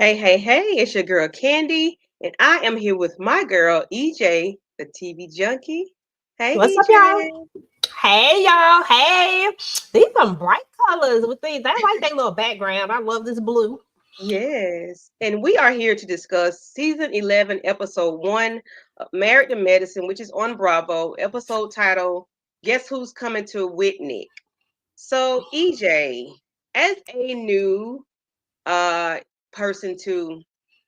Hey, hey, hey, it's your girl Candy, and I am here with my girl EJ, the TV junkie. Hey, What's up, y'all? EJ. Hey, y'all. Hey. These some bright colors with these. I like that little background. I love this blue. Yes, and we are here to discuss season 11, episode 1 of Married to Medicine, which is on Bravo, episode title Guess Who's Coming to Whitnik? So, EJ, as a new uh person to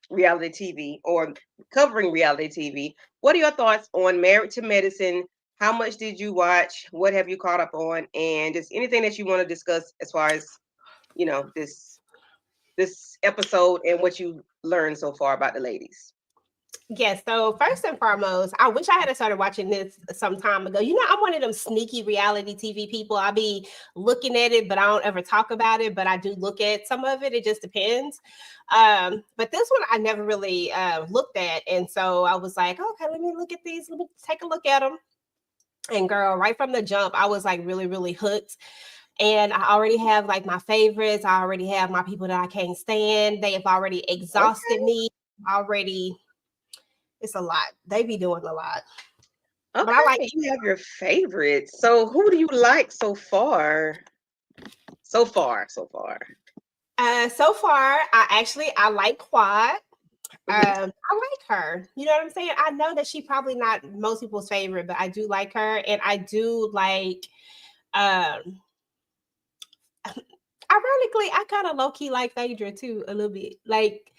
reality TV or covering reality TV. What are your thoughts on Married to Medicine? How much did you watch? What have you caught up on? And just anything that you want to discuss as far as, this episode and what you learned so far about the ladies. Yes. So first and foremost, I wish I had started watching this some time ago. I'm one of them sneaky reality TV people. I be looking at it, but I don't ever talk about it. But I do look at some of it. It just depends. But this one I never really looked at, and so I was like, okay, let me look at these. Let me take a look at them. And girl, right from the jump, I was like really, really hooked. And I already have like my favorites. I already have my people that I can't stand. They have already exhausted Okay. me. Already, it's a lot. They be doing a lot. But I like Okay. You have your favorites. So who do you like so far? So far. so far, I like Quad. Hmm. I like her. You know what I'm saying? I know that she probably not most people's favorite, but I do like her. And I do like um ironically, I kind of low key like Phaedra too a little bit. Like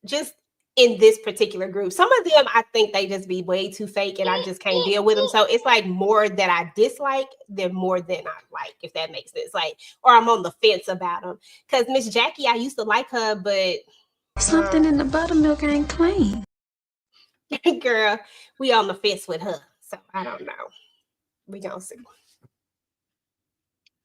just in this particular group, some of them I think they just be way too fake, and I just can't deal with them. So it's like more that I dislike than more than I like, if that makes sense. Like, or I'm on the fence about them. Because Miss Jackie, I used to like her, but Something in the buttermilk ain't clean. girl, we on the fence with her. So I don't know. We gonna see.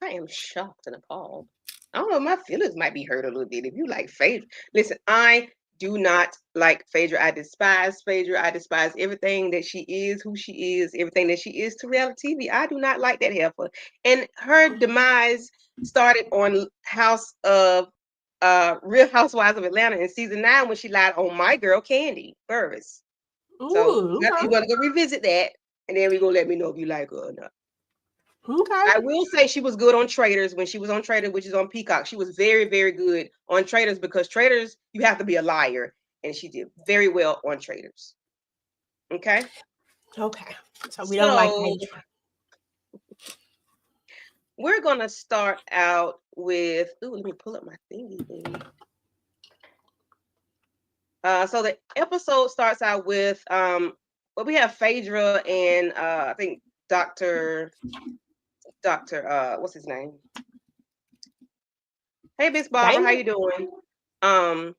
I am shocked and appalled. I don't know, my feelings might be hurt a little bit. If you like Phaedra, listen, I do not like Phaedra. I despise Phaedra. I despise everything that she is, who she is, everything that she is to reality TV. I do not like that heifer. And her demise started on Real Housewives of Atlanta in season 9 when she lied on my girl Candy Burris. So Ooh, you okay. want to go revisit that, and then we gonna let me know if you like her or not. Okay. I will say she was good on Traders when she was on Traders, which is on Peacock. She was very, very good on Traders because Traders, you have to be a liar. And she did very well on Traders. Okay. Okay. So we don't like So Phaedra. we're going to start out with, ooh, let me pull up my thingy thing. So the episode starts out with, well, we have Phaedra and I think what's his name? Hey, Miss Barbara, how Damon? you doing? Um,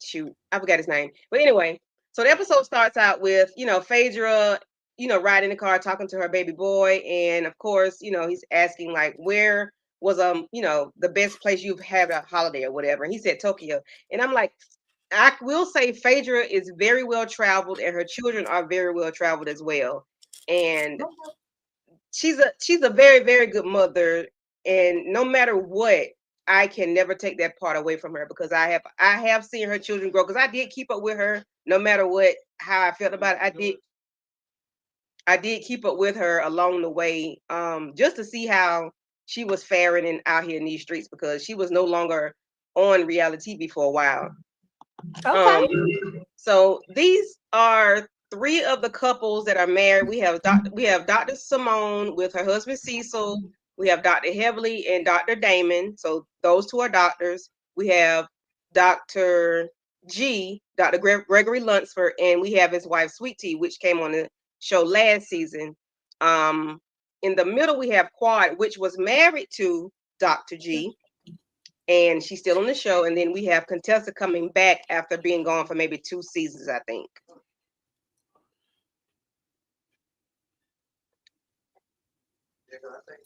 Shoot, I forgot his name. But anyway, so the episode starts out with, Phaedra, riding in the car talking to her baby boy. And of course, he's asking like where was the best place you've had a holiday or whatever. And he said Tokyo. And I'm like, I will say Phaedra is very well traveled and her children are very well traveled as well. And she's a very, very good mother. And no matter what, I can never take that part away from her because I have seen her children grow because I did keep up with her no matter what how I felt about it. I did keep up with her along the way, just to see how she was faring and out here in these streets because she was no longer on reality TV for a while. Okay. Um, so these are three of the couples that are married. We have Dr. Simone with her husband Cecil. We have Dr. Heavily and Dr. Damon. So those two are doctors. We have Dr. Gregory Lunsford, and we have his wife Sweet Tea, which came on the show last season. Um, in the middle, we have Quad, which was married to Dr. G, and she's still on the show. And then we have Contessa coming back after being gone for maybe 2 seasons, I think.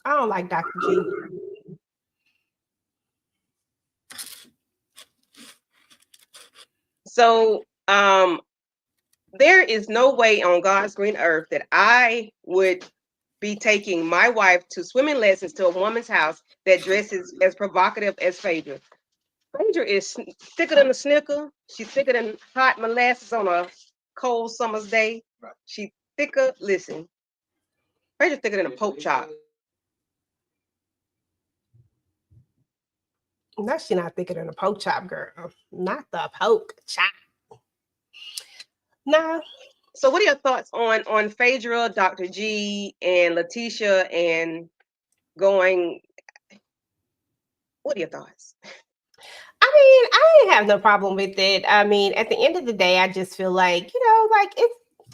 I don't like Dr. G. So there is no way on God's green earth that I would be taking my wife to swimming lessons to a woman's house that dresses as provocative as Phaedra. Phaedra is thicker than a Snicker. She's thicker than hot molasses on a cold summer's day. Right. She thicker. Listen, Phaedra thicker than a pork chop. No, she not thicker than a pork chop, girl. Not the pork chop. No. So, what are your thoughts on Phaedra, Dr. G, and Letitia, and going? What are your thoughts? I mean, I didn't have no problem with it. I mean, at the end of the day, I just feel like, like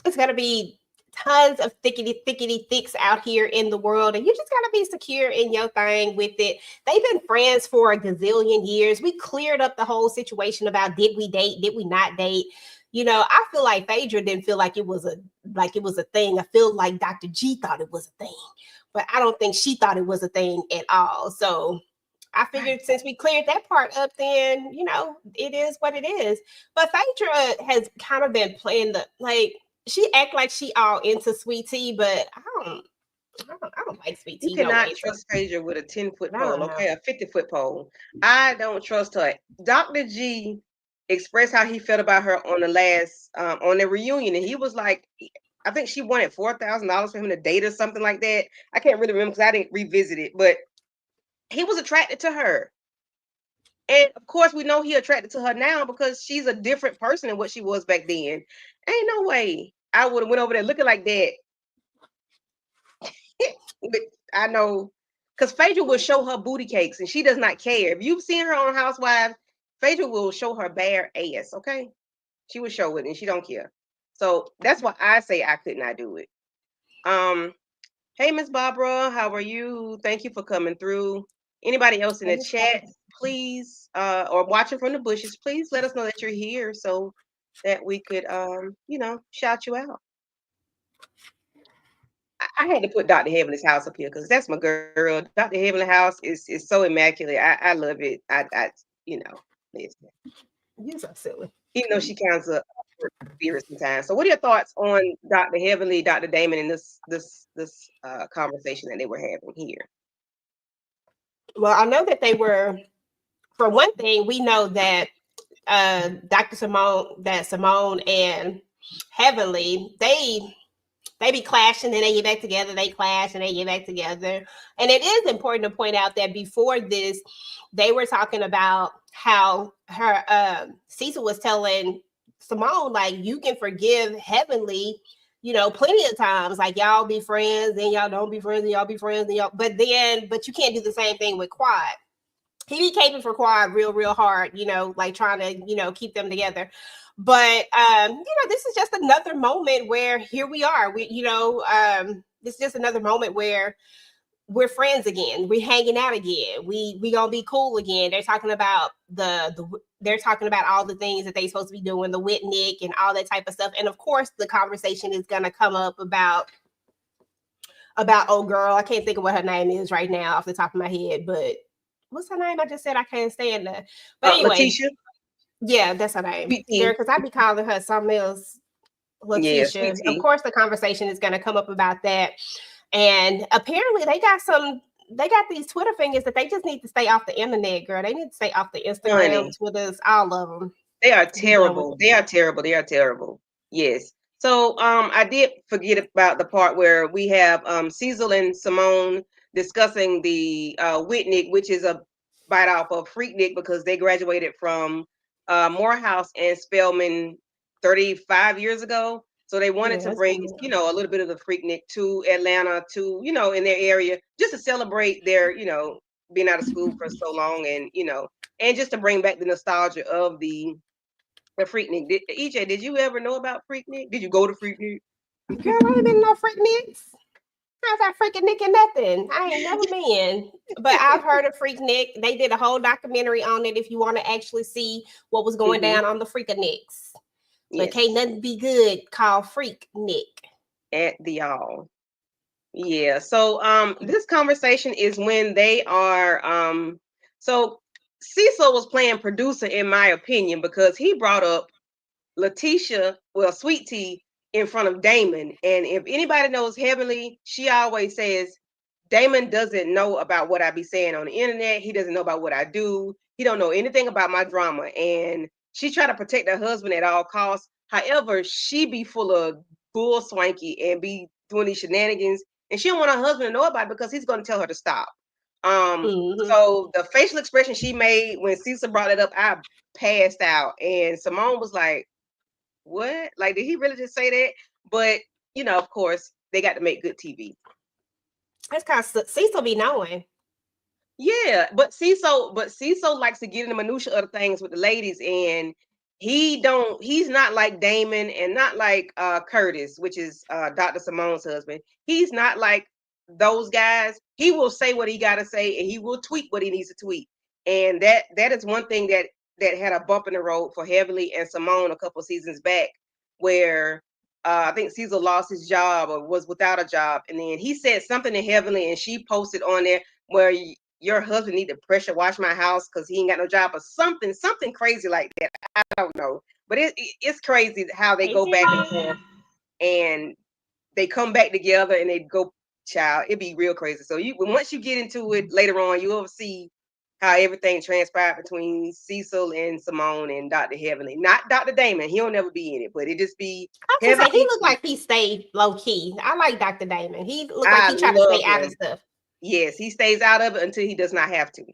it's gonna be tons of thickety thicks out here in the world, and you just gotta be secure in your thing with it. They've been friends for a gazillion years. We cleared up the whole situation about did we date, did we not date. I feel like Phaedra didn't feel like it was a thing. I feel like Dr. G thought it was a thing, but I don't think she thought it was a thing at all. So I figured since we cleared that part up, then, it is what it is. But Phaedra has kind of been playing she act like she all into Sweet Tea, but I don't like Sweet Tea. You cannot trust Phaedra with a 10-foot pole, okay? A 50-foot pole. I don't trust her. Dr. G expressed how he felt about her on the last, on the reunion. And he was like, I think she wanted $4,000 for him to date or something like that. I can't really remember because I didn't revisit it, but he was attracted to her. And of course, we know he attracted to her now because she's a different person than what she was back then. Ain't no way I would have went over there looking like that. But I know, because Phaedra will show her booty cakes and she does not care. If you've seen her on Housewives, Phaedra will show her bare ass, okay? She will show it and she don't care. So that's why I say I could not do it. Hey, Miss Barbara, how are you? Thank you for coming through. Anybody else in the chat, please, or watching from the bushes, please let us know that you're here so that we could, shout you out. I had to put Dr. Heavenly's house up here because that's my girl. Dr. Heavenly house is so immaculate. I love it. Listen. You're so silly. Even though she counts up spirits sometimes. So what are your thoughts on Dr. Heavenly, Dr. Damon, and this conversation that they were having here? Well, I know that they were, for one thing, we know that Simone and Heavenly, they be clashing and they get back together. They clash and they get back together. And it is important to point out that before this, they were talking about how her Cecil was telling Simone, like, you can forgive Heavenly, plenty of times. Like, y'all be friends, then y'all don't be friends, and y'all be friends, and y'all. But you can't do the same thing with Quad. He be caping for Quad real hard, like trying to, keep them together. But this is just another moment where here we are. This is just another moment where we're friends again. We're hanging out again. We gonna be cool again. They're talking about they're talking about all the things that they supposed to be doing, the Whitnik and all that type of stuff. And of course, the conversation is gonna come up about old girl. I can't think of what her name is right now off the top of my head, but what's her name? I just said I can't stand her. But anyway, Letitia. Yeah, that's her name. Because I be calling her something else. Letitia. Of course, the conversation is going to come up about that. And apparently, they got these Twitter fingers that they just need to stay off the internet, girl. They need to stay off the Instagram, Twitters, all of them. They are terrible. They are terrible. They are terrible. Yes. So I did forget about the part where we have Cecil and Simone discussing the Whitnik, which is a bite off of Freaknik because they graduated from Morehouse and Spelman 35 years ago. So they wanted to bring, a little bit of the Freaknik to Atlanta, to, in their area, just to celebrate their, being out of school for so long and, and just to bring back the nostalgia of the Freaknik. EJ, did you ever know about Freaknik? Did you go to Freaknik? Girl, I ain't been no Freakniks. How's that freaking Nick and nothing? I ain't never been, but I've heard of Freaknik. They did a whole documentary on it if you want to actually see what was going down on the Freakniks. But can't nothing be good called Freaknik. At the all. Yeah. So this conversation is when they are so Cecil was playing producer in my opinion because he brought up Letitia, Sweet Tea, in front of Damon. And if anybody knows Heavenly, she always says, Damon doesn't know about what I be saying on the internet. He doesn't know about what I do. He don't know anything about my drama. And she try to protect her husband at all costs. However, she be full of bull swanky and be doing these shenanigans. And she don't want her husband to know about it because he's going to tell her to stop. Mm-hmm. So the facial expression she made when Cecil brought it up, I passed out. And Simone was like, what? Like, did he really just say that? But, of course, they got to make good TV. That's kind of Cecil be knowing. Yeah, but Cecil likes to get in the minutia of the things with the ladies, and he's not like Damon and not like Curtis, which is Dr. Simone's husband. He's not like those guys. He will say what he gotta say and he will tweet what he needs to tweet. And that is one thing that had a bump in the road for Heavenly and Simone a couple seasons back, where I think Cecil lost his job or was without a job, and then he said something to Heavenly, and she posted on there where your husband need to pressure wash my house because he ain't got no job or something crazy like that. I don't know, but it's crazy how they Hey, go back and Jerry. forth and they come back together and they go, child. It'd be real crazy. So once you get into it later on, you'll see how everything transpired between Cecil and Simone and Dr. Heavenly. Not Dr. Damon. He'll never be in it, but it just be I was gonna say he Heavenly. looked like he stayed low key. I like Dr. Damon. He looked like I he tried to love stay out of him. stuff. Yes, he stays out of it until he does not have to.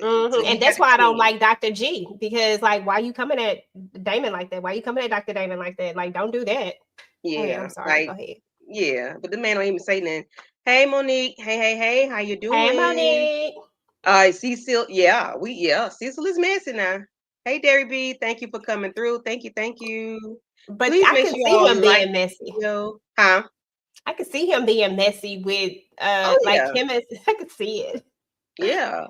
So And he got that's to why I come don't in. like Dr. G, because like, why you coming at Damon like that? Why you coming at Dr. Damon like that? Like, don't do that. Go ahead. I'm Yeah, sorry. Go like ahead. yeah, but the man don't even say nothing. Hey Monique, hey, how you Hey, doing? Monique. Cecil, Cecil is messy now. Hey Derry B, thank you for coming through. Thank you. But Please I make can sure you see all him like being the messy. video. Huh? I can see him being messy with Oh like yeah, him as I could see it. yeah.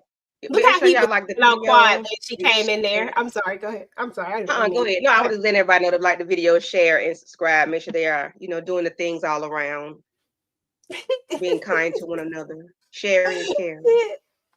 Look Make how sure he was y'all like the all quiet video when she and came in there. share. I'm sorry. Go ahead. I'm sorry. I didn't Go mean. ahead. No, I Go was ahead. just letting everybody know to like the video, share, and subscribe. Make sure they are, doing the things all around, being kind to one another. Sharing is caring.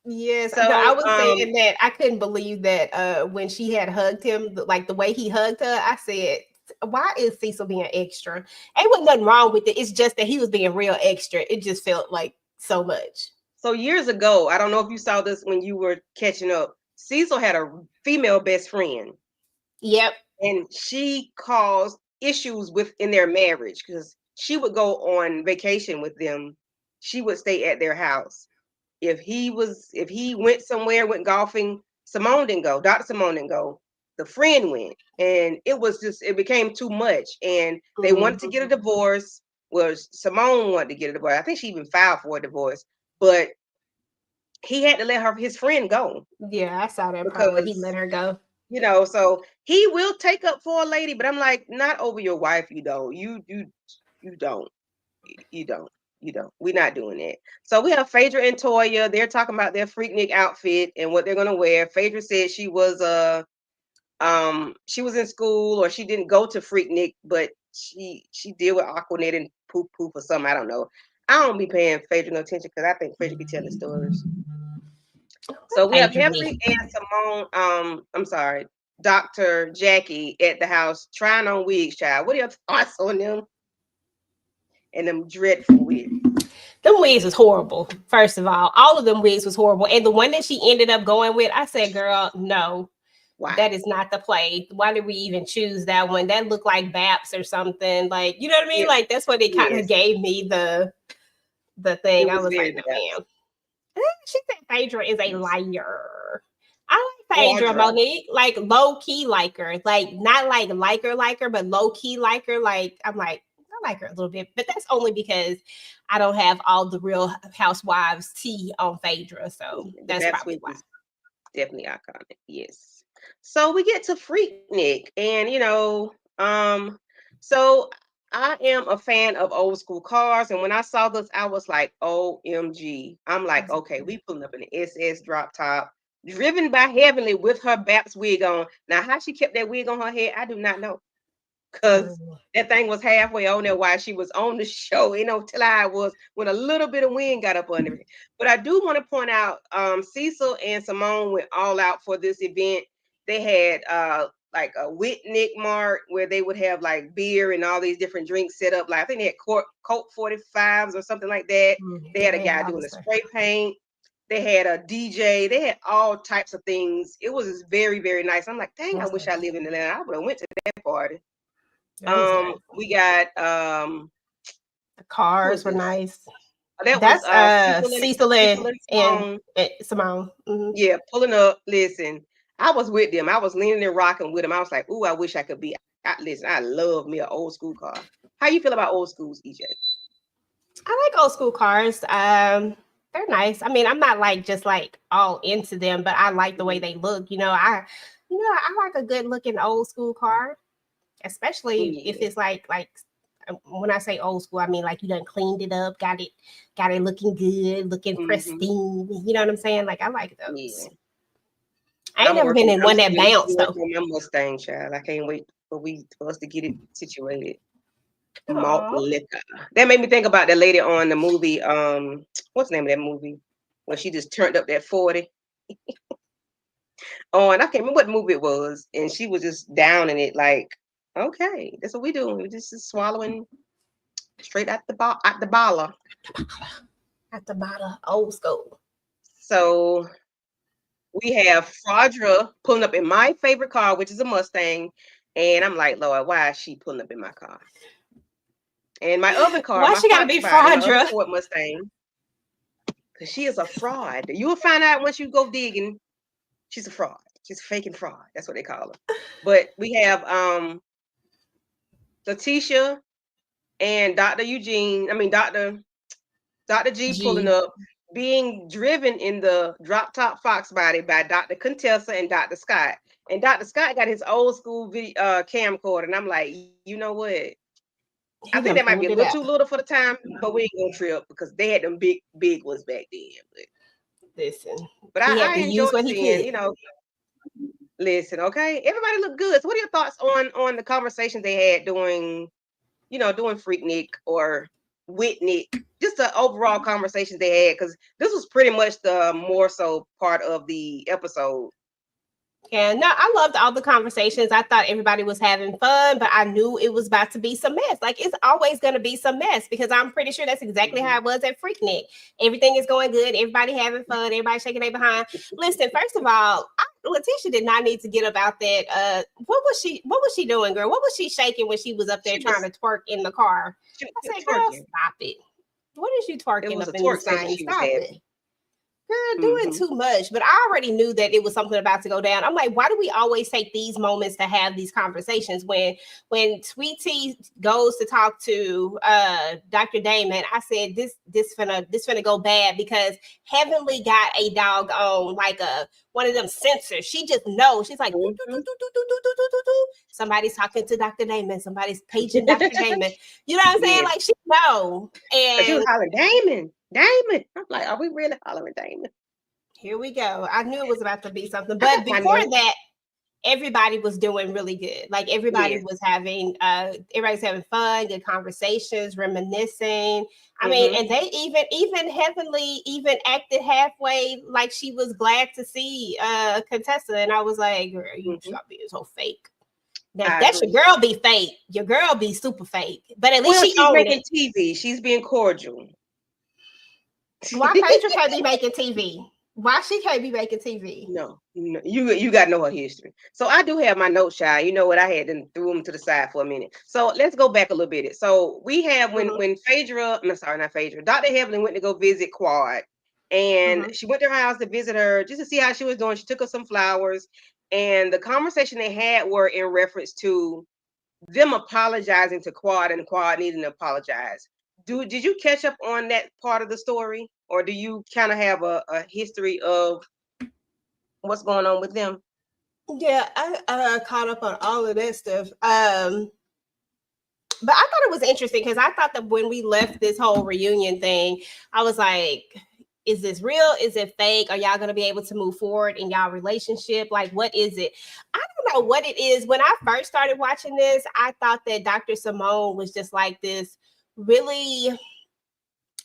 Yes, no, I So, was saying that I couldn't believe that when she had hugged him, like the way he hugged her, I said, why is Cecil being extra? Ain't wasn't nothing wrong with it. It's just that he was being real extra. It just felt like so much. so years ago, I don't know if you saw this when you were catching up. Cecil had a female best friend, Yep. and she caused issues within their marriage because she would go on vacation with them. She would stay at their house. If he went somewhere, went golfing, Simone didn't go. Dr. Simone didn't go. The friend went, and it became too much, and they wanted to get a Mhm. divorce. Well, Simone wanted to get a divorce. I think she even filed for a divorce, but he had to let his friend go Yeah, I saw that part where he let because her go. so he will take up for a lady, but I'm like, not over your wife. You don't. You don't. You don't. You don't. We're not doing that. So we have Phaedra and Toya. They're talking about their Freaknik outfit and what they're gonna wear. Phaedra said she was in school, or she didn't go to Freaknik, but she deal with Aquanet and Poof Poof or something. I don't know. I don't be paying Phaedra no attention because I think Phaedra be telling stories. So we have Phaedra Heavenly be. and Simone. I'm sorry, Dr. Jackie at the house trying on wigs, child. What are your thoughts on them and them dreadful wigs? Them wigs was horrible. First of all of them wigs was horrible. And the one that she ended up going with, I said, girl, no, Why? that is not the play. Why did we even choose that one? That looked like Baps or something. Like, you know what I mean? It, Like that's what it kind of yes, gave me the it thing. I was was like, very no, bad. ma'am. She said Phaedra is a Yes. liar. I like Phaedra, Quadra. Monique. Like low key like her. Like not like her, but low key like her. Like I'm like, I like her a little bit, but that's only because I don't have all the Real Housewives tea on Phaedra. So The that's Babs probably wig why. was definitely iconic. Yes. So we get to Freaknik, and so I am a fan of old school cars, and when I saw this, I was like, OMG. I'm like, okay, we pulling up in the SS drop top, driven by Heavenly with her Babs wig on. Now, how she kept that wig on her head, I do not know. Because Girl. that thing was halfway on there while she was on the show, till I was when a little bit of wind got up under it. But I do want to point out Cecil and Simone went all out for this event. They had like a Whitnik mart where they would have like beer and all these different drinks set up. Like I think they had Colt 45s or something like that. They Yeah, had a they had guy all doing this the stuff. spray paint. They had a DJ. They had all types of things. It was very, very nice. I'm like, dang, I That's wish I nice. lived in Atlanta. I would have went to that party. That was nice. We got The who cars was were this? nice. That was That's Cecil and and Simone. Simone. Mhm. Yeah, pulling up. Listen, I was with them. I was leaning and rocking with them. I was like, ooh, I wish I could be. Listen, I love me an old school car. How you feel about old schools, EJ? I like old school cars. They're nice. I mean, I'm not like just like all into them, but I like the way they look. I like a good looking old school car, especially if Yeah. it's like when I say old school, I mean like you done cleaned it up, got it looking good, looking Mm-hmm. pristine. You know what I'm saying? Like I like Yeah. those. I ain't never been in I'm one that still bounced though. working on my Mustang, child. I can't wait for us to get it situated. Malt Aw. liquor. That made me think about that lady on the movie. What's the name of that movie? Where she just turned up that 40. Oh, and I can't remember what movie it was. And she was just down in it, like, okay, that's what we do. We just is swallowing straight at the baller. At the bottom, old school. So we have Fraudra pulling up in my favorite car, which is a Mustang. And I'm like, Lord, why is she pulling up in my car? And my other car, Why my she gotta Fox be body, my other fraudra? Ford Mustang, because she is a fraud. You will find out once you go digging, she's a fraud. She's a faking fraud. That's what they call her. But we have Letitia and Dr. Eugene, I mean Dr. G pulling G. up, being driven in the drop top Fox body by Dr. Contessa and Dr. Scott. And Dr. Scott got his old school video camcorder, and I'm like, you know what? I He think done that might be pulled a it little out. too little for the time, but we ain't gonna trip because they had them big ones back then. Listen, But he had I to use enjoyed what he seeing, could. listen, okay, everybody looked good. So what are your thoughts on the conversations they had doing Freaknik or Whitnik? Just the overall conversations they had, because this was pretty much the more so part of the episode. Yeah, no, I loved all the conversations. I thought everybody was having fun, but I knew it was about to be some mess. Like it's always going to be some mess because I'm pretty sure that's exactly how Mhm. it was at Freaknik. Everything is going good. Everybody having fun. Everybody shaking their behind. Listen, first of all, Letitia did not need to get about that. What was she? What was she doing, girl? What was she shaking when she was up there She trying was to twerk in the car? she was I said, girl, twerking. stop it. What is you It twerking was up a in twerk this session thing? she was Stop it. having. Girl, doing Hmm. too much. But I already knew that it was something about to go down. I'm like, why do we always take these moments to have these conversations? When Sweet Tea goes to talk to Dr. Damon, I said this finna go bad because Heavenly got a dog on like a one of them sensors. She just knows. She's like, "Doo, doo, doo, Hmm. doo, doo, doo, doo, doo, doo, doo." Somebody's talking to Dr. Damon. Somebody's paging Dr. Damon. You know what I'm saying? Yeah, Like she know. because she was And hollering, Damon. I'm like, are we really hollering Damon? here we go. I knew it was about to be something. I But got my before note. that, everybody was doing really good. Like Yes. everybody's having fun, good conversations, reminiscing. I mean, Hmm. and they even Heavenly even acted halfway like she was glad to see Contessa. And I was like, girl, you Hmm. stop being so fake. That's I that's your agree. girl be fake. Your girl be super fake. But at least Well, she she's owned it. making TV. She's being cordial. Why Phaedra can't be making TV? Why she can't be making TV? No, you got to know her history. So I do have my notes, shy. You know what? I had them threw them to the side for a minute. So let's go back a little bit. So we have Mm-hmm, when Phaedra, no, sorry, not Phaedra. Dr. Heaven went to go visit Quad, and mm-hmm. she went to her house to visit her just to see how she was doing. She took her some flowers, and the conversation they had were in reference to them apologizing to Quad and Quad needing to apologize. Did you catch up on that part of the story, or do you kind of have a history of what's going on with them? Yeah, I caught up on all of that stuff. But I thought it was interesting because I thought that when we left this whole reunion thing, I was like, is this real? Is it fake? Are y'all gonna be able to move forward in y'all relationship? Like, what is it? I don't know what it is. When I first started watching this, I thought that Dr. Simone was just like this really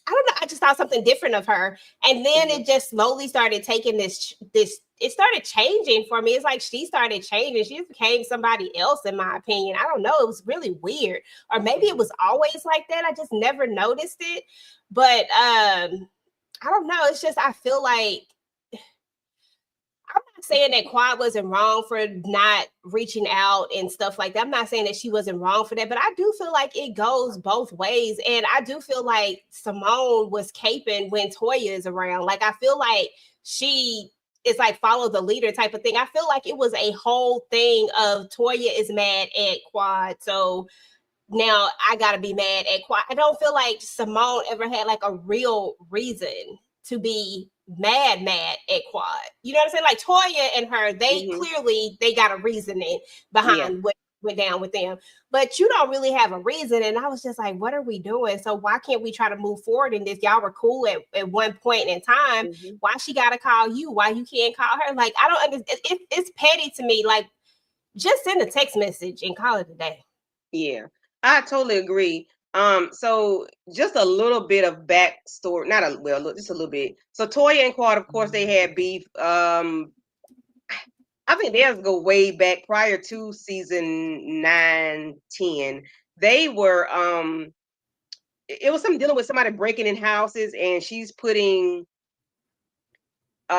I don't know. I just thought something different of her, and then Mhm. it just slowly started taking this. It started changing for me. It's like she started changing. She became somebody else, in my opinion. I don't know. It was really weird, or maybe it Mhm. was always like that. I just never noticed it. But I don't know. It's just I feel like I'm not saying that Quad wasn't wrong for not reaching out and stuff like that. I'm not saying that she wasn't wrong for that, but I do feel like it goes both ways. And I do feel like Simone was caping when Toya is around. Like, I feel like she is like follow the leader type of thing. I feel like it was a whole thing of Toya is mad at Quad. So now I gotta be mad at Quad. I don't feel like Simone ever had like a real reason to be mad at Quad. You know what I'm saying? Like Toya and her, they Mhm. clearly they got a reasoning Yeah. behind what went down with them, but you don't really have a reason. And I was just like, what are we doing? So why can't we try to move forward in this? Y'all were cool at one point in time. Mhm. Why she gotta call you? Why you can't call her? Like I don't understand. It's petty to me. Like just send a text message and call it a day. Yeah, I totally agree. So just a little bit of backstory, not a well, look, just a little bit. So Toya and Quad, of course, they had beef. I think they have to go way back prior to season 9, 10. They were it was something dealing with somebody breaking in houses, and she's putting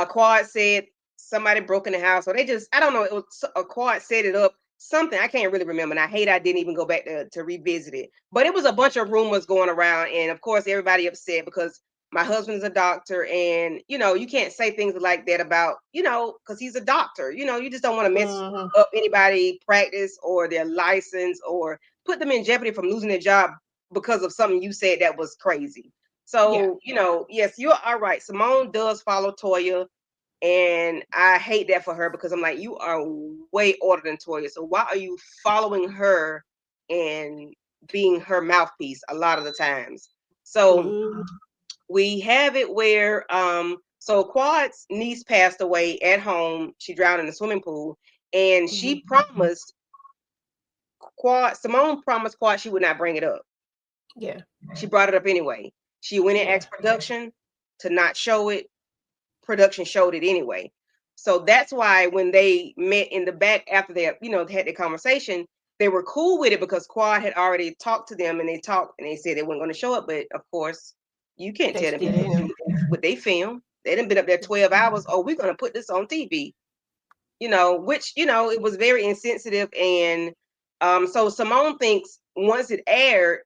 Quad said somebody broke in the house, or they just I don't know. It was a Quad set it up. Something I can't really remember. And I hate I didn't even go back to revisit it. But it was a bunch of rumors going around, and of course everybody upset because my husband's a doctor, and you can't say things like that about because he's a doctor. You just don't want to mess Mhm. up anybody practice or their license or put them in jeopardy from losing their job because of something you said that was crazy. Yeah. So, yes, you're all right. Simone does follow Toya, and I hate that for her because I'm like, you are way older than Toya. So why are you following her and being her mouthpiece a lot of the times? So Mhm. we have it where so Quad's niece passed away at home. She drowned in the swimming pool, and she Mhm. promised Simone promised Quad she would not bring it up. Yeah. She brought it up anyway. She went and Yeah. asked production to not show it. Production showed it anyway. So that's why when they met in the back after they, had the conversation, they were cool with it because Quad had already talked to them and they talked and they said they weren't going to show up. But of course, you can't They tell them still people in. what they film. They done been up there 12 hours. Oh, we're going to put this on TV, which, it was very insensitive. And so Simone thinks once it aired,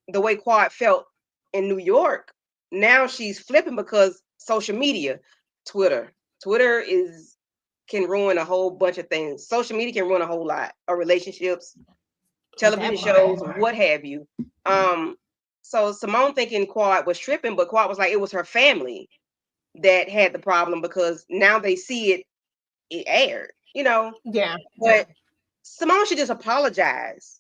the way Quad felt in New York, now she's flipping because social media, Twitter. Twitter is can ruin a whole bunch of things. Social media can ruin a whole lot of relationships, television That part. shows, what have you. Um, so Simone thinking Quad was tripping, but Quad was like it was her family that had the problem because now they see it aired. Yeah. But Simone should just apologize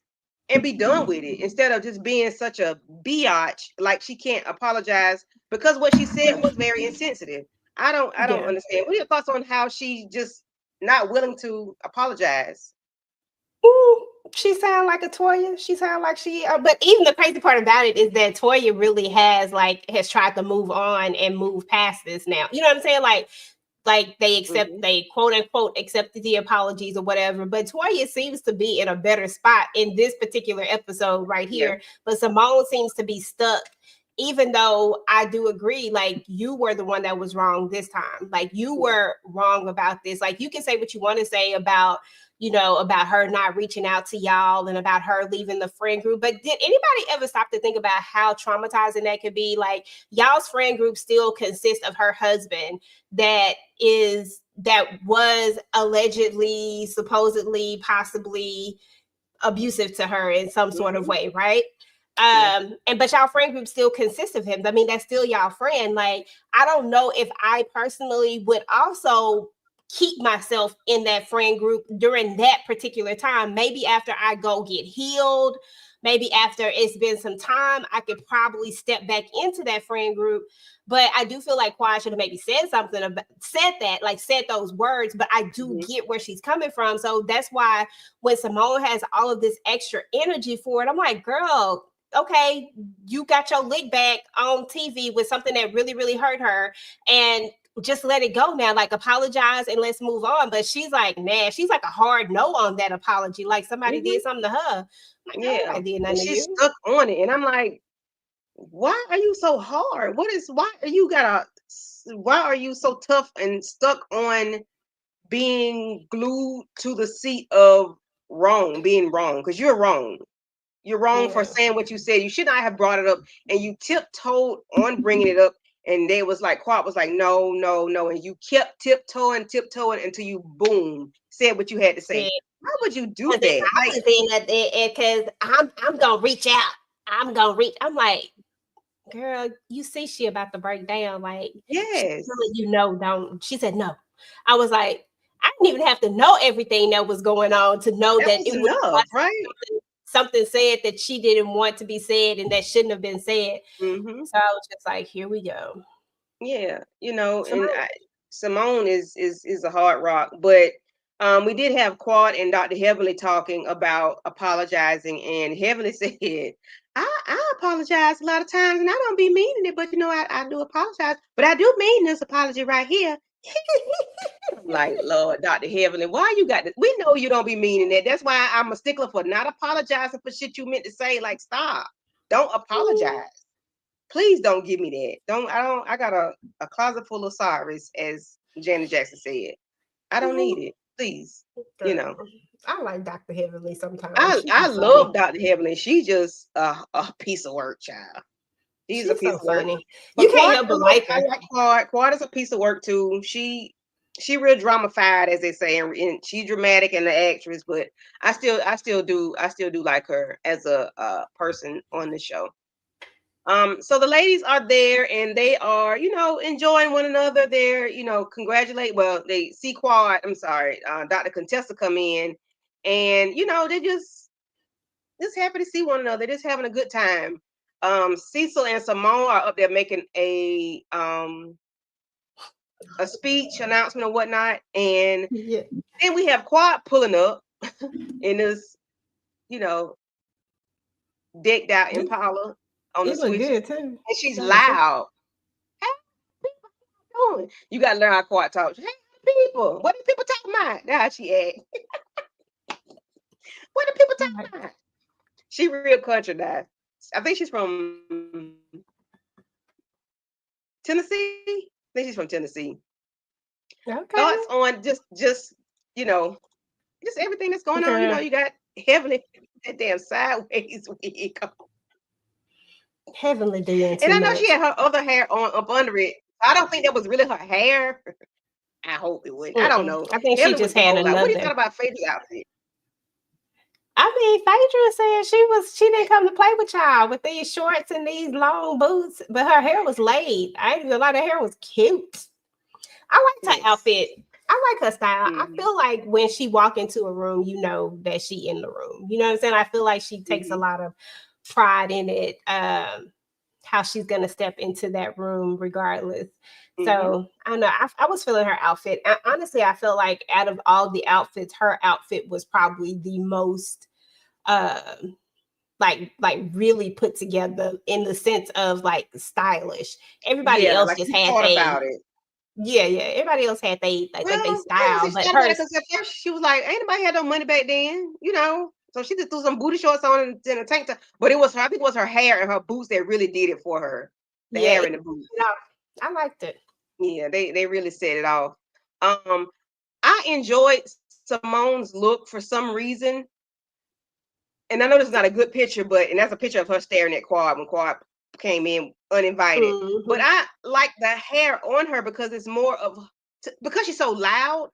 and be done with it instead of just being such a biatch like she can't apologize because what she said was very insensitive. I don't Yeah. understand. What are your thoughts on how she just not willing to apologize? Ooh, she sound like a Toya. She sound like she. But even the crazy part about it is that Toya really has tried to move on and move past this now. You know what I'm saying? Like Hmm. they quote unquote accepted the apologies or whatever. But Toya seems to be in a better spot in this particular episode right Yeah. here. But Simone seems to be stuck. Even though I do agree, like you were the one that was wrong this time. Like you Yeah. were wrong about this. Like you can say what you want to say about about her not reaching out to y'all and about her leaving the friend group. But did anybody ever stop to think about how traumatizing that could be? Like y'all's friend group still consists of her husband that was allegedly, supposedly, possibly abusive to her in some sort of Hmm. way, right? Yeah. And but y'all friend group still consists of him. I mean, that's still y'all friend. Like, I don't know if I personally would also keep myself in that friend group during that particular time. Maybe after I go get healed, maybe after it's been some time, I could probably step back into that friend group. But I do feel like Quad should have maybe said something about said that, like said those words. But I do Hmm. get where she's coming from. So that's why when Simone has all of this extra energy for it, I'm like, girl, okay, you got your lick back on TV with something that really, really hurt her. And just let it go now. Like apologize and let's move on. But she's like, nah, she's like a hard no on that apology. Like somebody Hmm. did something to her. I'm like, girl, Yeah. nobody did And nothing to she's you. stuck on it. And I'm like, why are you so hard? Why are you so tough and stuck on being glued to the seat of being wrong? Because you're wrong. You're wrong for Yeah. saying what you said. You should not have brought it up, and you tiptoed on bringing it up. And they was like, Quad was like, no, no, no, and you kept tiptoeing until you boom said what you had to say. Why would you do Because if that? I Like, was in it, because I'm gonna reach out. I'm gonna reach. I'm like, girl, you see, she about to break down. Like, she yes, telling you no, don't. She said no. I was like, I didn't even have to know everything that was going on to know that that was it was enough, right? something said that she didn't want to be said and that shouldn't have been said. Mm-hmm. So I was just like, here we go. Yeah, So Simone is a hard rock, but we did have Quad and Dr. Heavenly talking about apologizing, and Heavenly said, I apologize a lot of times, and I don't be meaning it, but I do apologize, but I do mean this apology right here." I'm like, Lord, Dr. Heavenly, why you got this? We know you don't be meaning that. That's why I'm a stickler for not apologizing for shit you meant to say. Like, stop. Don't apologize. Please don't give me that. I got a closet full of sorries, as Janet Jackson said. I don't need it. Please. You girl, know. I like Dr. Heavenly sometimes. I She be I funny. love Dr. Heavenly. She just a piece of work, child. She's a She's piece so of work. funny. But You can't Quad, help but like I her. like Quad. Quad is a piece of work too. She real dramified, as they say, and she's dramatic and the actress. But I still do like her as a person on the show. So the ladies are there and they are, enjoying one another. They're, congratulate. Well, they see Quad. I'm sorry, Dr. Contessa come in, and they just happy to see one another. They're just having a good time. Cecil and Simone are up there making a speech announcement or whatnot, and Yeah. then we have Quad pulling up in this, you know, decked out It, Impala on the it looked switches, good too. and she's That was it. loud. Hey, people, how you doing? You gotta learn how Quad talk. Hey, people, what do people talking about? That's how she act. What do people Right. talking about? She real country now. I think she's from Tennessee. I think she's from Tennessee. Thoughts Okay. on you know, just everything that's going on. Girl, You got heavily that damn sideways wig on. Heavenly doing And too I know she much. had her other hair on up under it. I don't think that was really her hair. I hope it wouldn't. I don't Mm-mm. know. I think she Heaven was just the had whole lot. What do you another. thought about Phaedra's outfit? I mean, Phaedra said she didn't come to play with y'all with these shorts and these long boots, but her hair was laid. I ain't gonna lie, her hair was cute. I liked her Yes. outfit. I like her style. I Mm-hmm. feel like when she walk into a room, you know that she in the room. You know what I'm saying? I feel like she takes a Mm-hmm. lot of pride in it. How she's gonna step into that room regardless. Mm-hmm. So I don't know. I was feeling her outfit. Honestly, I feel like out of all the outfits, her outfit was probably the most like really put together in the sense of like stylish. Everybody Yeah, else like just she had thought they about it. yeah. Everybody else had they like they Well, I ain't gonna style, say she but thought about it hers, because at first she was like, "Ain't nobody had no money back then." So she just threw some booty shorts on and a tank top. But it was her, I think it was her hair and her boots that really did it for her. The yeah, hair and the boots. no, I liked it. Yeah, they really set it off. Um, I enjoyed Simone's look for some reason. And I know this is not a good picture, and that's a picture of her staring at Quad when Quad came in uninvited. But Mhm. I like the hair on her because it's more of because she's so loud.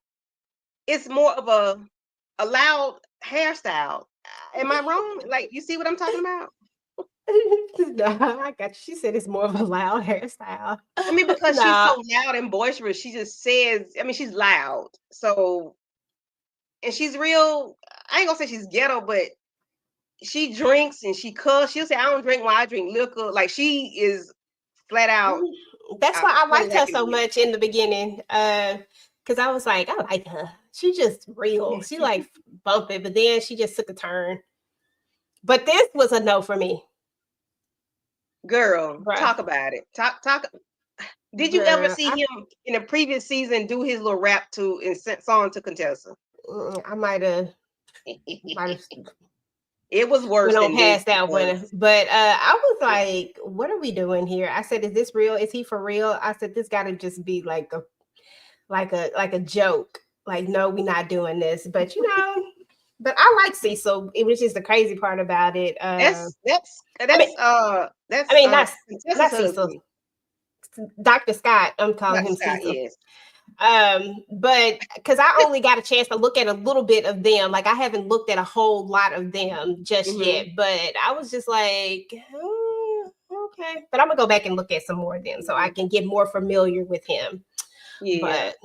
It's more of a loud hairstyle. Am I wrong? Like, you see what I'm talking about? No, I got you. She said it's more of a loud hairstyle. I mean, because she's No, so loud and boisterous, she just says. I mean, she's loud. So, and she's real. I ain't gonna say she's ghetto, but she drinks and she cuss. She'll say, "I don't drink wine. I drink liquor." Like she is flat out that's why I plain liked like her it so much in the beginning. Because I was like, I like her. She just real. She is. like bumping, but then she just took a turn. But this was a no for me, Girl, bruh. talk about it. Talk. Did you ever Girl, see him in a previous season do his little rap to and song to Contessa? I might have, might have. It was worse went on than this past that one. because But I was like, what are we doing here? I said, is this real? Is he for real? I said, this gotta just be like a joke. Like, no, we're not doing this. But but I like Cecil, which is the crazy part about it. I mean, I that's mean, not Contessa's Cecil, husband, Dr. Scott. I'm calling Dr. him Scott. Cecil. Yes. But because I only got a chance to look at a little bit of them, like I haven't looked at a whole lot of them just Hmm. yet. But I was just like, okay. But I'm gonna go back and look at some more of them so I can get more familiar with him. Yeah. But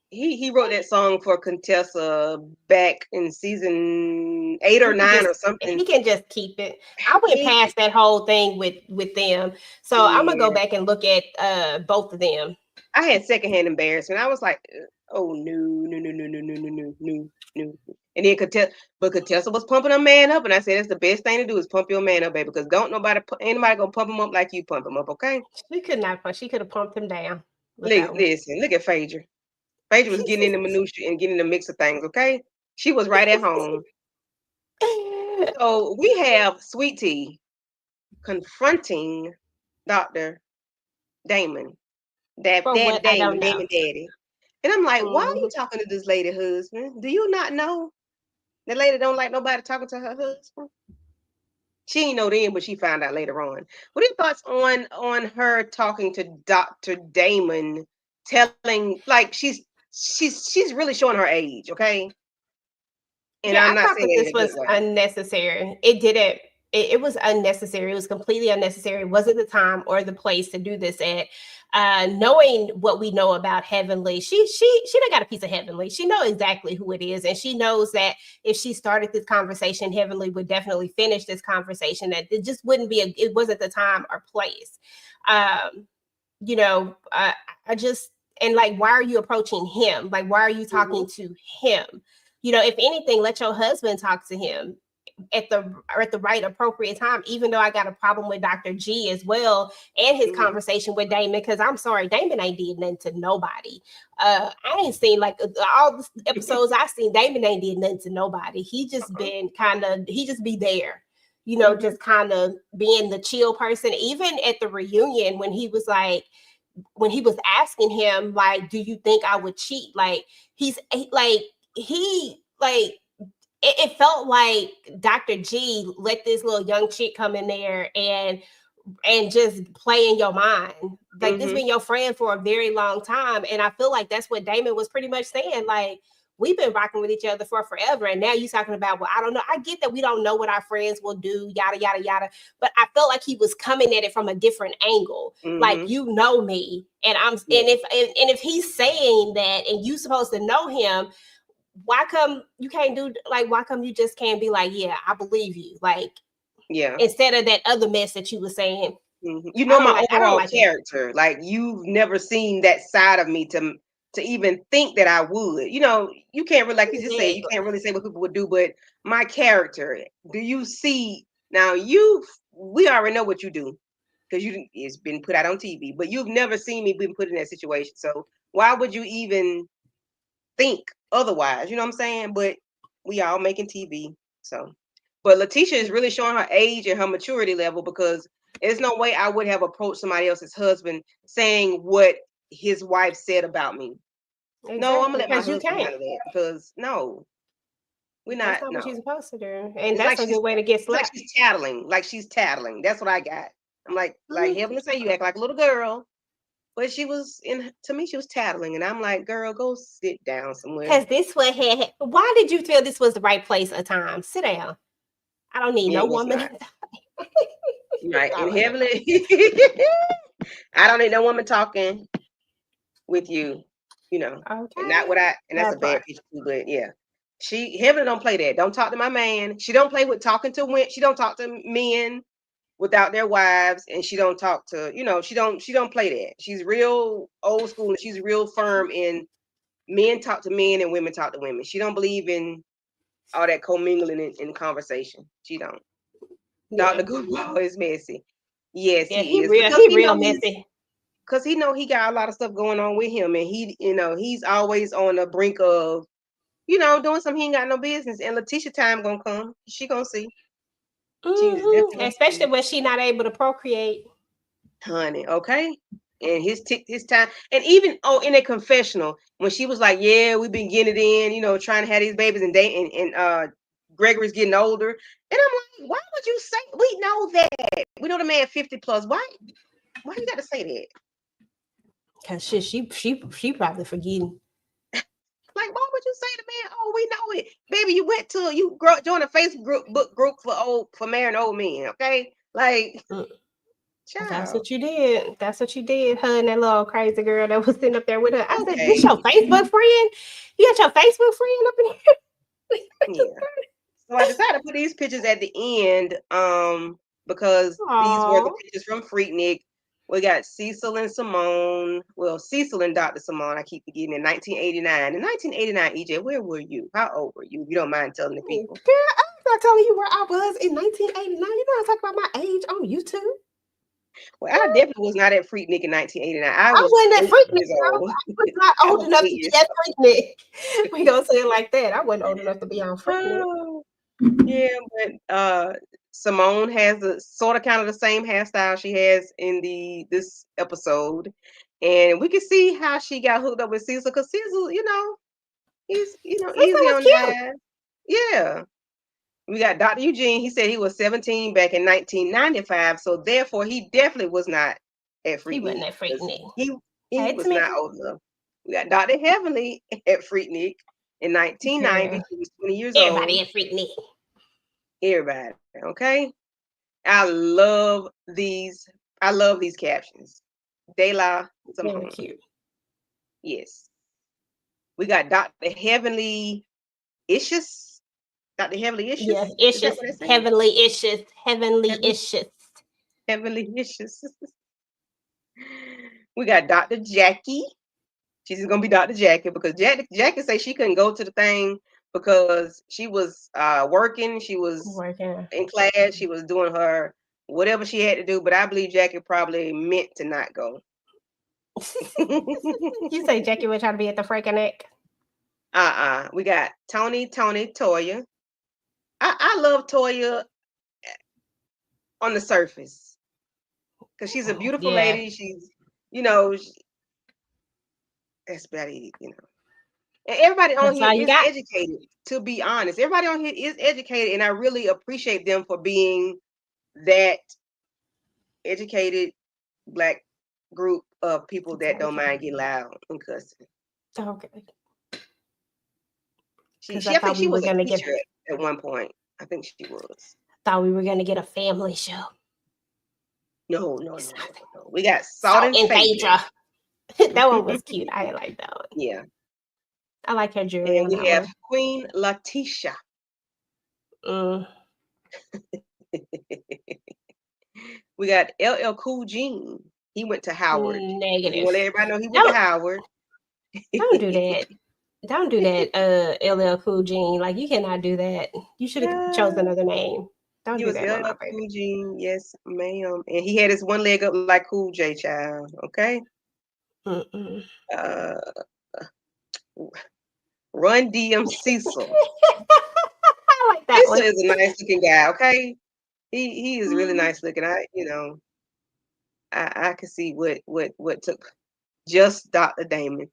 He wrote that song for Contessa back in season 8 or 9 or something. he can just keep it. I went He past that whole thing with them, so I'm gonna go Yeah. back and look at both of them. I had secondhand embarrassment. I was like, oh no, no, no, no, no, no, no, no, no, no. And then Contessa was pumping a man up, and I said, that's the best thing to do is pump your man up, baby, because don't anybody gonna pump him up like you pump him up, okay? She could not punch. She could have pumped him down with that one. Listen, look at Phaedra. Phaedra was getting in the minutia and getting in the mix of things, okay? She was right at home. So we have Sweet Tea confronting Dr. Damon, For Daddy what I Damon, don't Damon know. Daddy. And I'm like, why are you Mhm. talking to this lady husband? Do you not know the lady don't like nobody talking to her husband? She ain't know then, but she found out later on. What are your thoughts on her talking to Dr. Damon, telling like she's really showing her age, okay? And Yeah, I'm I not thought saying that it in this a good was way. unnecessary. It didn't. It was unnecessary. It was completely unnecessary. It wasn't the time or the place to do this at. Knowing what we know about Heavenly, she done got a piece of Heavenly. She know exactly who it is, and she knows that if she started this conversation, Heavenly would definitely finish this conversation. That it just wouldn't be it wasn't the time or place. Um, I just and like, why are you approaching him? Like, why are you talking Hmm. to him? If anything, let your husband talk to him at the right appropriate time. Even though I got a problem with Dr. G as well and his Hmm. conversation with Damon, because I'm sorry, Damon ain't did nothing to nobody. I ain't seen like all the episodes I seen. Damon ain't did nothing to nobody. He just Uh-uh. been he just be there. Hmm. Just kind of being the chill person. Even at the reunion when he was asking him, like, do you think I would cheat? Like, he like it felt like Dr. G let this little young chick come in there and just play in your mind. Like, this Hmm. been your friend for a very long time. And I feel like that's what Damon was pretty much saying. Like, we've been rocking with each other for forever. And now you talking about, well, I don't know. I get that we don't know what our friends will do, yada, yada, yada. But I felt like he was coming at it from a different angle. Like, Hmm. you know me. And Yeah. if he's saying that and you supposed to know him, why come you can't do like why come you just can't be like, yeah, I believe you, like, Yeah. instead of that other mess that you were saying. You know my I don't overall like it. character. Like you've never seen that side of me to even think that I would. You can't really, like you just said, you Exactly. can't really say what people would do, but my character. Do you see now? We already know what you do because it's been put out on TV, but you've never seen me being put in that situation. So why would you even think otherwise? You know what I'm saying? But we all making TV, so. But Letitia is really showing her age and her maturity level because there's no way I would have approached somebody else's husband saying what his wife said about me. No, I'm gonna Exactly, let my because you husband can't. handle that because no, we're That's not. not what No, you're supposed to do, and it's that's a good way to get like slapped. she's tattling. Like she's tattling. That's what I got. I'm like Because heaven to say you act like a little girl, but she was to me she was tattling, and I'm like, girl, go sit down somewhere. this what why did you feel this was the right place or time? Sit down. I don't need no It was woman. not. Right. All And right. heavily I don't need no woman talking with you, and not Okay. what and that's a That bad part. picture too, but yeah. She heavily don't play that. Don't talk to my man. She don't play with talking to women. She don't talk to men without their wives, and she don't talk to, she don't play that. She's real old school and she's real firm in men talk to men and women talk to women. She don't believe in all that commingling in conversation. She don't. Dr. Yeah. Goodwill is messy. Yes, Yeah, he is because he he real knows messy. he got a lot of stuff going on with him, and he's always on the brink of doing something he ain't got no business. And Letitia time gonna come. She gonna see. She is definitely Especially when she not able to procreate. honey, okay? And his time, and even in a confessional when she was like, "Yeah, we've been getting it in, trying to have these babies, and Gregory's getting older." And I'm like, why would you say? We know that. We know the man 50 plus. Why? Why you got to say that? Cause she probably forgetting. Like, why would you say to man? Oh, we know it, baby. You joined a Facebook group for marrying old men. Okay, like, That's child. what you did. That's what you did. Her and that little crazy girl that was sitting up there with her. I said, "This Okay, your Facebook friend? You got your Facebook friend up in here?" yeah. So I decided to put these pictures at the end, because these were the Aw. pictures from Freaknik. We got Cecil and Simone. Well, Cecil and Dr. Simone. I keep forgetting in 1989. In 1989, EJ, where were you? How old were you? If you don't mind telling the Girl, people. I'm not telling you where I was in 1989. You know I talk about my age on YouTube. Well, I definitely was not at Freaknik in 1989. I I was wasn't at 8 years Freaknik, girl. old. I was not I old was enough to 8 be years at old. Freaknik. We gonna say it like that. I wasn't old enough to be on Freaknik. Oh, yeah, but Simone has the sort of kind of the same hairstyle she has in this episode. And we can see how she got hooked up with Cecil, because Cecil, he's Cecil easy was on the cute. eyes. Yeah. We got Dr. Eugene. He said he was 17 back in 1995, so therefore he definitely was not at He wasn't Freaknik, at because Freaknik. he Hey, was not Tamika. old enough. We got Dr. Heavenly at Freaknik in 1990. Girl. She was 20 years Everybody old. at Freaknik. Everybody, okay? I love these. I love these captions. De La Very Simone. cute. Yes. We got Dr. Heavenly Issues. Dr. Heavenly Yeah, Issues. Is that issues. what I said? Heavenly issues. Heavenly Heavenly, issues. Heavenly Issues. We got Dr. Jackie. She's gonna be Dr. Jackie, because Jackie say she couldn't go to the thing because she was working. She was Working. in class. She was doing her whatever she had to do. But I believe Jackie probably meant to not go. You say Jackie was trying to be at the Freaknik. We got Tony, Toya. I love Toya on the surface because she's a beautiful Yeah. lady. She's, you know, she, that's about it, And everybody on That's here all you is got. educated, to be honest. Everybody on here is educated, and I really appreciate them for being that educated Black group of people that don't mind getting loud and cussing. Okay. Because I I think thought we she were was a gonna get teacher at one point. I think she was. a family show. No, no, It's no, not no, no, no. We got Salt Salt and and Phaedra. Phaedra. That one was cute. I like that one. Yeah. I like her jewelry And on we that have one. Queen Latisha. Mm, We got LL Cool Gene. He went to Howard. You want to negative. let everybody know he went to Don't Howard. don't do that. Don't do that, LL Cool Gene. Like you cannot do that. You should have chosen Yeah, another name. Don't he do was that with my LL baby. Cool Gene. Yes, ma'am. And he had his one leg up like Cool J Child. Okay. Mm-mm. Uh, Run DM Cecil. I like that Cecil one. is a nice looking guy. Okay. He is really nice looking. I can see what took just Dr. Damon.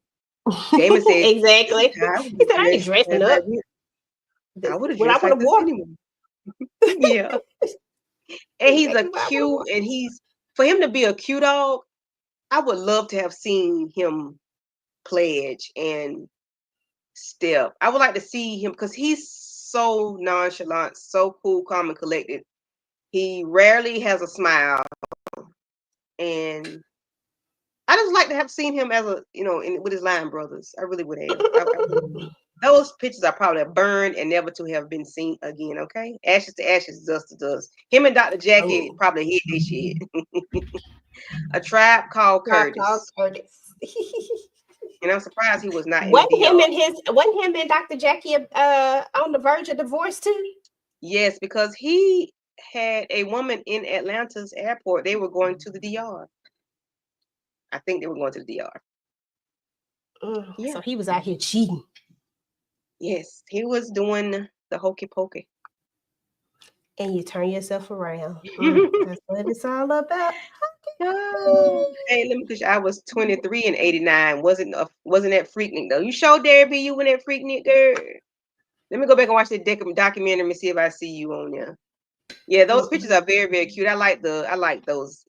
Damon said, Exactly. I He would said, I ain't dress dressing up. like I would have What I dressed want to like this walk. anyway. Yeah. And he's a Exactly what I want to cute, walk. and for him to be a cute dog, I would love to have seen him pledge and step. I would like to see him because he's so nonchalant, so cool, calm, and collected. He rarely has a smile, and I just like to have seen him as with his line brothers. I really would have. I really would. Those pictures are probably burned and never to have been seen again. Okay, ashes to ashes, dust to dust. Him and Dr. Jackie Oh, probably hit this shit. A Tribe Called Rob Dog Curtis, Curtis. and I'm surprised he was not in the Wasn't him DR. and Dr. Jackie on the verge of divorce too? Yes, because he had a woman in Atlanta's airport. They were going to the DR. I think they were going to the DR. Yeah. So he was out here cheating. Yes, he was doing the hokey pokey. and you turn yourself around. That's what it's all about. Oh, hey, let me because I was 23 in '89. Wasn't that Freaknik though? You showed Derby you went at Freaknik, girl. Let me go back and watch the documentary and see if I see you on there. Yeah, those pictures are very, very cute. I like those,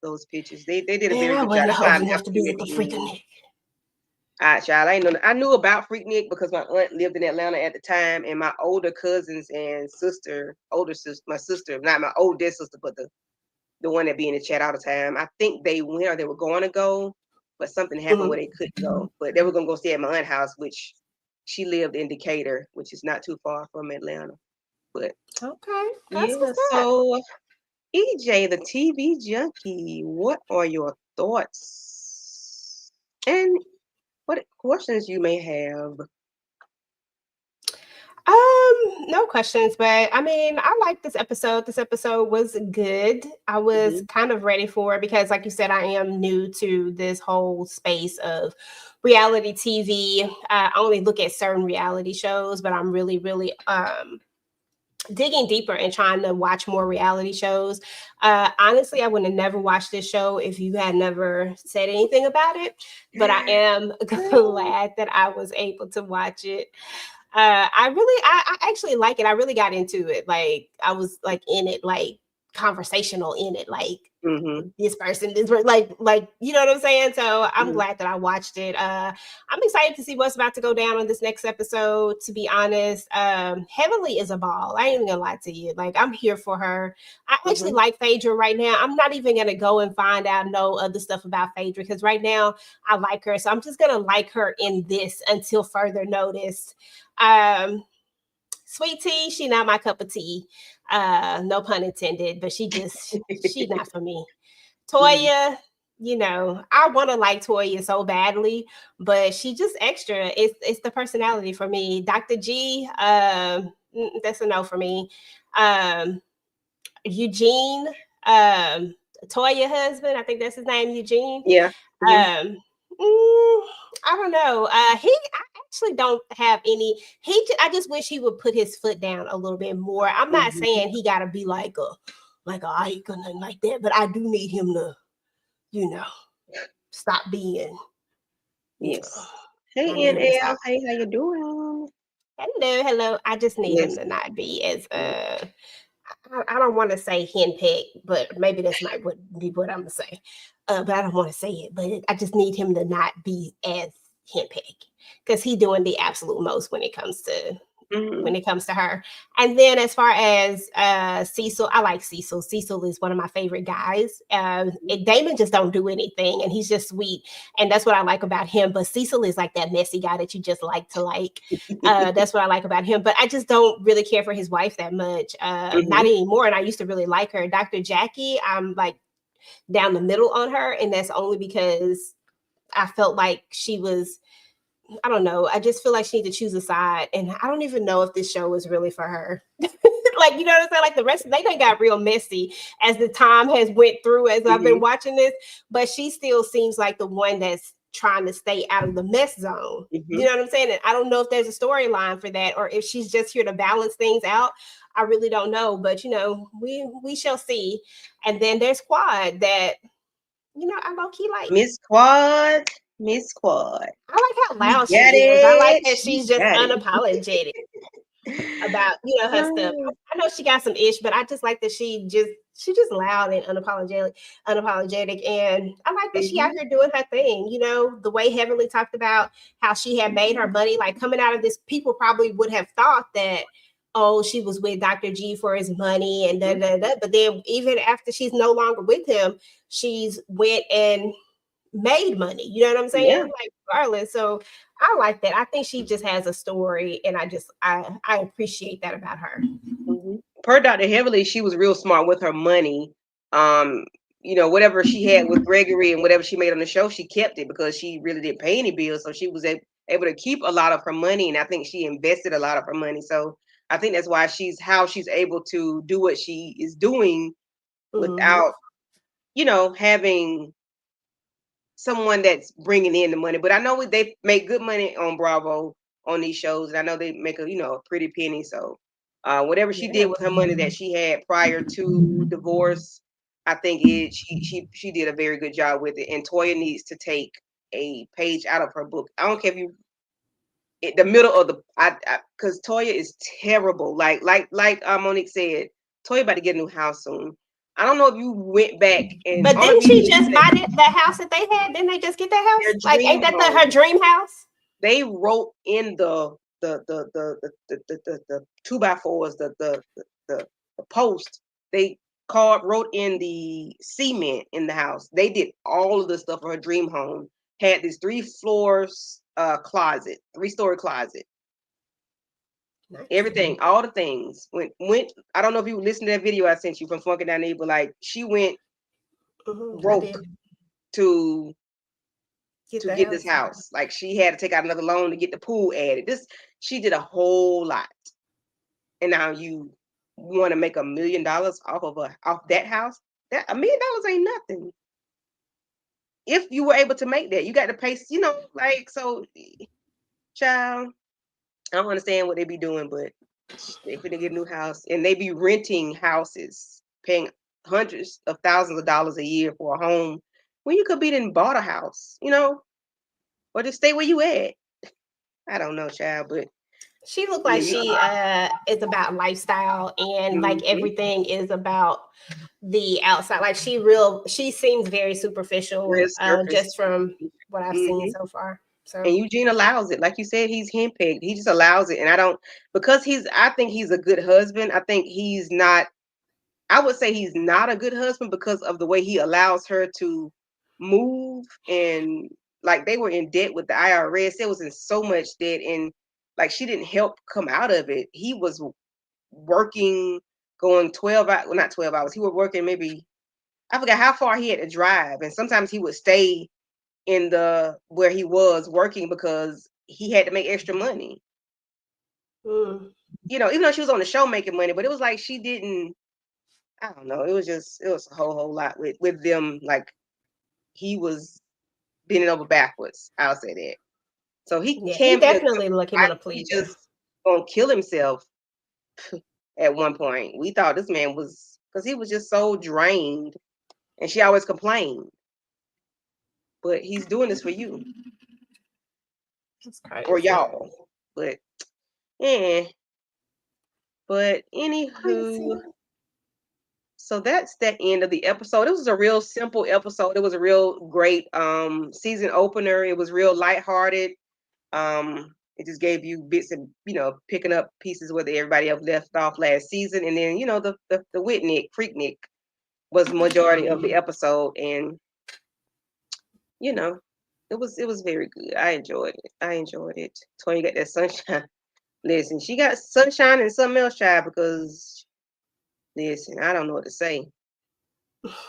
those pictures. They did a Man, very I good job. wasn't That's why I old enough left to be you at at the the freaking end. Nick. Child, I knew about Freaknik because my aunt lived in Atlanta at the time, and my older cousins and older sister, my sister, not my oldest sister, but the one that be in the chat all the time. I think they went or they were going to go, but something happened where they couldn't go. But they were gonna go stay at my aunt's house, which she lived in Decatur, which is not too far from Atlanta. But Okay, that's yeah, what's up. so EJ, the TV junkie, what are your thoughts? And what questions you may have? No questions, but I mean, I like this episode. This episode was good. I was Mhm. kind of ready for it because, like you said, I am new to this whole space of reality TV. I only look at certain reality shows, but I'm really, really digging deeper and trying to watch more reality shows. Honestly, I would have never watched this show if you had never said anything about it, but I am glad that I was able to watch it. I actually like it. I really got into it. Like I was like in it, like conversational in it, like Mhm. like you know what I'm saying. So I'm Mhm. glad that I watched it. I'm excited to see what's about to go down on this next episode. To be honest, Heavenly is a ball. I ain't even gonna lie to you. Like I'm here for her. I actually Mhm. like Phaedra right now. I'm not even gonna go and find out no other stuff about Phaedra because right now I like her. So I'm just gonna like her in this until further notice. Um, Sweet tea, she not my cup of tea. No pun intended, but she not for me. Mhm. Toya, I want to like Toya so badly, but she just extra. It's the personality for me. Dr. G, that's a no for me. Um, Eugene, Toya husband, I think that's his name, Eugene. Yeah. Mhm. Um, I don't know. I actually don't have any. I just wish he would put his foot down a little bit more. I'm not Mhm. saying he got to be like a Ike or nothing like that, but I do need him to, you know, stop being, you know, Yes. I Hey need him to stop. NL, hey, how you doing? Hello, hello. I just need him Yes. to not be as I don't want to say henpecked, but maybe that's might would be what I'm gonna say. But I don't want to say it. But I just need him to not be as henpecked because he doing the absolute most Mhm. when it comes to her. And then as far as Cecil, I like Cecil. Cecil is one of my favorite guys. Damon just don't do anything, and he's just sweet, and that's what I like about him. But Cecil is like that messy guy that you just like to like. That's what I like about him. But I just don't really care for his wife that much. Not Mhm. anymore. And I used to really like her. Dr. Jackie, I'm like down the middle on her, and that's only because I felt like she was I don't know. I just feel like she needs to choose a side, and I don't even know if this show is really for her. Like you know what I'm saying? Like the rest, they done got real messy as the time has went through as I've been Mhm. watching this. But she still seems like the one that's trying to stay out of the mess zone. You Mhm. know what I'm saying? And I don't know if there's a storyline for that or if she's just here to balance things out. I really don't know, but we shall see. And then there's Quad that I low key like. Miss Quad. Miss Quad. I like how She loud she got is. I like it. that She she's just got unapologetic about her stuff. it. I know she got some ish, but I just like that she just loud and unapologetic, and I like that she out Mhm. here doing her thing. The way Heavenly talked about how she had made her money, like coming out of this, people probably would have thought that. Oh, she was with Dr. G for his money and da Mhm. da da. But then even after she's no longer with him, she's went and made money. You know what I'm saying? Yeah. Like regardless. So I like that. I think she just has a story, and I appreciate that about her. Mhm. Per Dr. Heavily, she was real smart with her money. Um, whatever she had with Gregory and whatever she made on the show, she kept it because she really didn't pay any bills. So she was able to keep a lot of her money, and I think she invested a lot of her money. So I think that's why she's able to do what she is doing Mm-hmm. without, having someone that's bringing in the money. But I know they make good money on Bravo on these shows, and I know they make a pretty penny. So Whatever she did with her money that she had prior to divorce, I think she did a very good job with it. And Toya needs to take a page out of her book. I don't care if you the middle of the because Toya is terrible. Like Monique said, Toya about to get a new house soon. I don't know if you went back and but didn't she just buy the house that they had? Didn't they just get that house? Like, ain't that her dream house? They wrote in the 2x4s, the post. They wrote in the cement in the house. They did all of the stuff for her dream home. Had this 3 floors closet, 3-story closet. Nice. Everything, all the things went. I don't know if you listened to that video I sent you from Funky Down There, but like she went broke to get this house. Like she had to take out another loan to get the pool added. She did a whole lot. And now you want to make $1 million off that house? That $1 million ain't nothing. If you were able to make that, you got to pay, like, so child, I don't understand what they be doing, but they finna get a new house and they be renting houses, paying hundreds of thousands of dollars a year for a home when you could be then bought a house, or just stay where you at. I don't know, child, but she looked like she is about lifestyle and like everything is about the outside. Like she seems very superficial, just from what I've seen so far. So. And Eugene allows it. Like you said, he's henpecked. He just allows it. And I think he's a good husband. I think I would say he's not a good husband because of the way he allows her to move. And like they were in debt with the IRS. It was in so much debt. And like she didn't help come out of it. He was working, going 12 hours, well, not 12 hours. He was working maybe, I forgot how far he had to drive. And sometimes he would stay in where he was working because he had to make extra money. Even though she was on the show making money, but it was like she didn't, I don't know. It was a whole lot with them. Like he was bending over backwards. I'll say that. So he can definitely look him on a pleaser. He just gonna kill himself at one point. We thought this man was, because he was just so drained, and she always complained. But he's doing this for you. That's crazy. Or y'all. But But anywho, so that's the end of the episode. It was a real simple episode. It was a real great season opener. It was real lighthearted. It just gave you bits of, picking up pieces where everybody else left off last season. And then, the Whitnik, Freaknik was the majority of the episode. And, it was very good. I enjoyed it. Toya got that sunshine. Listen, she got sunshine and something else, child, because, listen, I don't know what to say.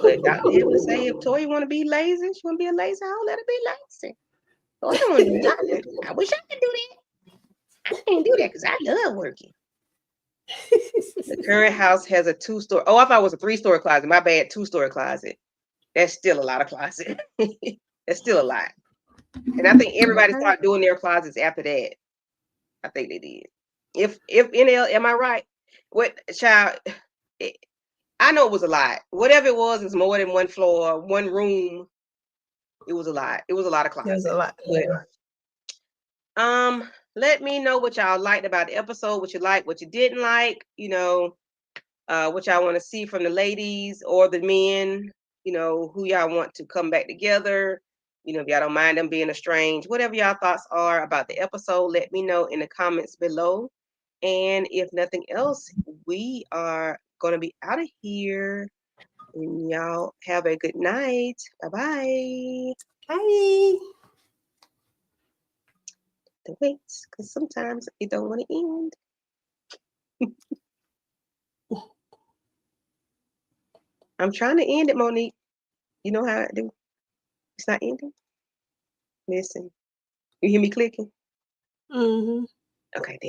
But Dr. Edwards say if Toya want to be lazy, she want to be a lazy hoe, let her be lazy. So I don't want to do nothing. I wish I could do that. I can't do that because I love working. The current house has a 2-story. Oh, I thought it was a 3-story closet. My bad, 2-story closet. That's still a lot of closet. That's still a lot. And I think everybody started doing their closets after that. I think they did. If NL, am I right? What child? I know it was a lot. Whatever it was more than one floor, one room. It was a lot. It was a lot of closets. It was a lot. But, let me know what y'all liked about the episode, what you liked, what you didn't like, what y'all want to see from the ladies or the men, who y'all want to come back together. If y'all don't mind them being estranged, whatever y'all thoughts are about the episode, let me know in the comments below. And if nothing else, we are going to be out of here. And y'all have a good night. Bye-bye. Bye. To wait, because sometimes it don't want to end. I'm trying to end it, Monique. You know how I do. It's not ending. Listen. You hear me clicking? Mm-hmm. Okay, there.